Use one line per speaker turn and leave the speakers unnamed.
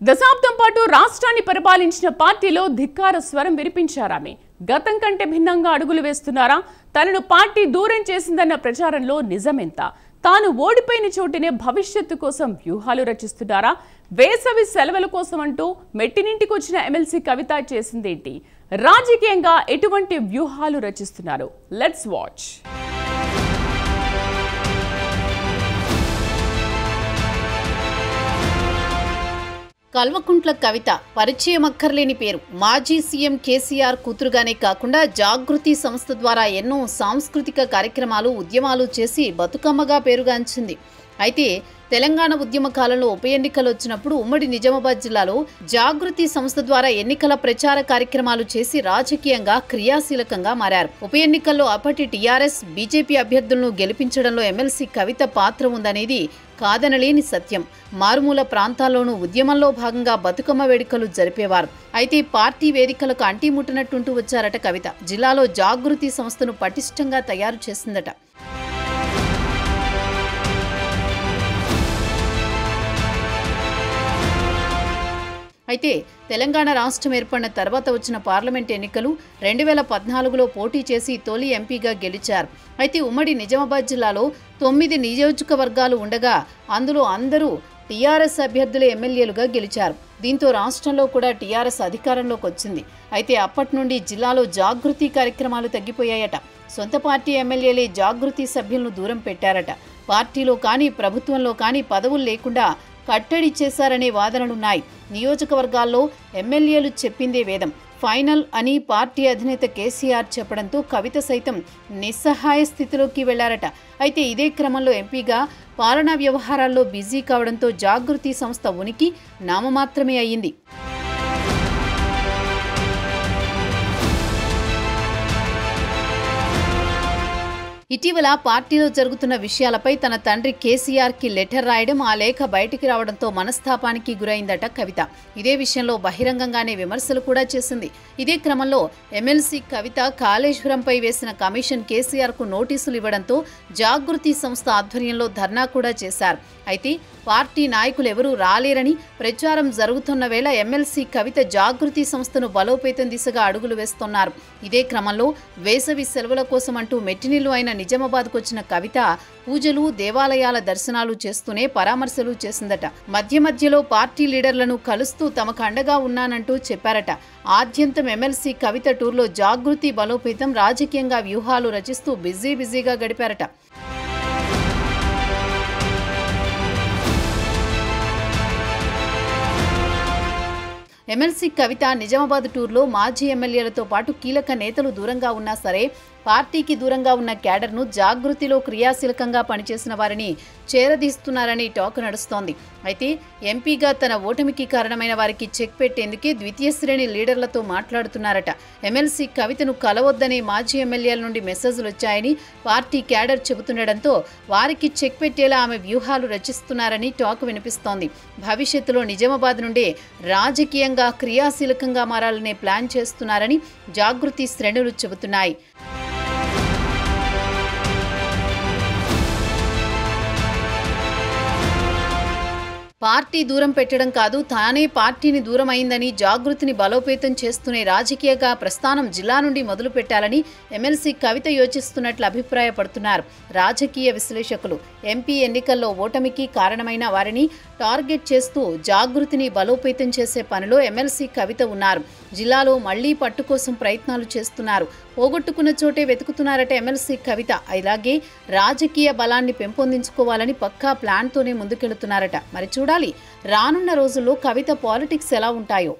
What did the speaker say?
దశాబ్దం పాటు రాష్ట్రాన్ని పరిపాలించిన పార్టీలో ధిక్కార స్వరం వినిపించారామె. గతం కంటే భిన్నంగా అడుగులు వేస్తున్నారా? తనను పార్టీ దూరం చేసిందన్న ప్రచారంలో నిజమెంత? తాను ఓడిపోయిన చోటునే భవిష్యత్తు కోసం వ్యూహాలు రచిస్తున్నారా? వేసవి సెలవుల కోసం అంటూ మెట్టినింటికి వచ్చిన ఎమ్మెల్సీ కవిత చేసిందేంటి? రాజకీయంగా ఎటువంటి వ్యూహాలు రచిస్తున్నారు? Let's watch.
కల్వకుంట్ల కవిత పరిచయం అక్కర్లేని పేరు. మాజీ సీఎం కేసీఆర్ కూతురుగానే కాకుండా జాగృతి సంస్థ ద్వారా ఎన్నో సాంస్కృతిక కార్యక్రమాలు, ఉద్యమాలు చేసి బతుకమ్మగా పేరుగాంచింది. అయితే తెలంగాణ ఉద్యమ కాలంలో ఉప ఎన్నికలు వచ్చినప్పుడు ఉమ్మడి నిజామాబాద్ జిల్లాలో జాగృతి సంస్థ ద్వారా ఎన్నికల ప్రచార కార్యక్రమాలు చేసి రాజకీయంగా క్రియాశీలకంగా మారారు. ఉప ఎన్నికల్లో అప్పటి టీఆర్ఎస్, బీజేపీ అభ్యర్థులను గెలిపించడంలో ఎమ్మెల్సీ కవిత పాత్ర ఉందనేది కాదనలేని సత్యం. మారుమూల ప్రాంతాల్లోనూ ఉద్యమంలో భాగంగా బతుకమ్మ వేడుకలు జరిపేవారు. అయితే పార్టీ వేదికలకు అంటిముట్టినట్టుంటూ వచ్చారట కవిత. జిల్లాలో జాగృతి సంస్థను పటిష్టంగా తయారు చేసిందట. అయితే తెలంగాణ రాష్ట్రం ఏర్పడిన తర్వాత వచ్చిన పార్లమెంట్ ఎన్నికలు 2014లో పోటీ చేసి తొలి ఎంపీగా గెలిచారు. అయితే ఉమ్మడి నిజామాబాద్ జిల్లాలో 9 నియోజకవర్గాలు ఉండగా అందులో అందరూ టీఆర్ఎస్ అభ్యర్థుల ఎమ్మెల్యేలుగా గెలిచారు. దీంతో రాష్ట్రంలో కూడా టీఆర్ఎస్ అధికారంలోకి వచ్చింది. అయితే అప్పటి నుండి జిల్లాలో జాగృతి కార్యక్రమాలు తగ్గిపోయాయట. సొంత పార్టీ ఎమ్మెల్యేలే జాగృతి సభ్యులను దూరం పెట్టారట. పార్టీలో కానీ ప్రభుత్వంలో కానీ పదవులు లేకుండా కట్టడి చేశారనే వాదనలున్నాయి. నియోజకవర్గాల్లో ఎమ్మెల్యేలు చెప్పిందే వేదం, ఫైనల్ అని పార్టీ అధినేత కేసీఆర్ చెప్పడంతో కవిత సైతం నిస్సహాయ స్థితిలోకి వెళ్లారట. అయితే ఇదే క్రమంలో ఎంపీగా పాలనా వ్యవహారాల్లో బిజీ కావడంతో జాగృతి సంస్థ ఉనికి నామమాత్రమే అయ్యింది. ఇటీవల పార్టీలో జరుగుతున్న విషయాలపై తన తండ్రి కేసీఆర్కి లెటర్ రాయడం, ఆ లేఖ బయటికి రావడంతో మనస్తాపానికి గురైందట కవిత. ఇదే విషయంలో బహిరంగంగానే విమర్శలు కూడా చేసింది. ఇదే క్రమంలో ఎమ్మెల్సీ కవిత కాళేశ్వరంపై వేసిన కమిషన్ కేసీఆర్కు నోటీసులు ఇవ్వడంతో జాగృతి సంస్థ ఆధ్వర్యంలో ధర్నా కూడా చేశారు. అయితే పార్టీ నాయకులు ఎవరూ రాలేరని ప్రచారం జరుగుతున్న వేళ ఎమ్మెల్సీ కవిత జాగృతి సంస్థను బలోపేతం దిశగా అడుగులు వేస్తున్నారు. ఇదే క్రమంలో వేసవి సెలవుల కోసం అంటూ మెట్టినిల్లు అయిన నిజామాబాద్కు వచ్చిన కవిత పూజలు, దేవాలయాల దర్శనాలు చేస్తూనే పరామర్శలు చేసిందట. మధ్యలో పార్టీ లీడర్లను కలుస్తూ తమకు అండగా ఉన్నానంటూ చెప్పారట. ఆద్యంతం ఎమ్మెల్సీ కవిత టూర్లో జాగృతి బలోపేతం, రాజకీయంగా వ్యూహాలు రచిస్తూ బిజీగా గడిపారట. ఎమ్మెల్సీ కవిత నిజామాబాద్ టూర్లో మాజీ ఎమ్మెల్యేలతో పాటు కీలక నేతలు దూరంగా ఉన్నా సరే పార్టీకి దూరంగా ఉన్న క్యాడర్ను జాగృతిలో క్రియాశీలకంగా పనిచేసిన వారిని చేరదీస్తున్నారని టాక్ నడుస్తోంది. అయితే ఎంపీగా తన ఓటమికి కారణమైన వారికి చెక్ పెట్టేందుకే ద్వితీయ శ్రేణి లీడర్లతో మాట్లాడుతున్నారట. ఎమ్మెల్సీ కవితను కలవొద్దనే మాజీ ఎమ్మెల్యేల నుండి మెసేజ్లు వచ్చాయని పార్టీ క్యాడర్ చెబుతుండడంతో వారికి చెక్ పెట్టేలా ఆమె వ్యూహాలు రచిస్తున్నారని టాక్ వినిపిస్తోంది. భవిష్యత్తులో నిజామాబాద్ నుండే రాజకీయంగా క్రియాశీలకంగా మారాలనే ప్లాన్ చేస్తున్నారని జాగృతి శ్రేణులు చెబుతున్నాయి. పార్టీ దూరం పెట్టడం కాదు, తానే పార్టీని దూరం అయిందని జాగృతిని బలోపేతం చేస్తూనే రాజకీయంగా ప్రస్థానం జిల్లా నుండి మొదలు పెట్టాలని ఎమ్మెల్సీ కవిత యోచిస్తున్నట్లు అభిప్రాయపడుతున్నారు రాజకీయ విశ్లేషకులు. ఎంపీ ఎన్నికల్లో ఓటమికి కారణమైన వారిని టార్గెట్ చేస్తూ జాగృతిని బలోపేతం చేసే పనిలో ఎమ్మెల్సీ కవిత ఉన్నారు. జిల్లాలో మళ్లీ పట్టు కోసం ప్రయత్నాలు చేస్తున్నారు. పోగొట్టుకున్న చోటే వెతుకుతున్నారట ఎమ్మెల్సీ కవిత. అలాగే రాజకీయ బలాన్ని పెంపొందించుకోవాలని పక్కా ప్లాన్తోనే ముందుకెళ్తున్నారట. మరి చూడాలి రానున్న రోజుల్లో కవిత పాలిటిక్స్ ఎలా ఉంటాయో.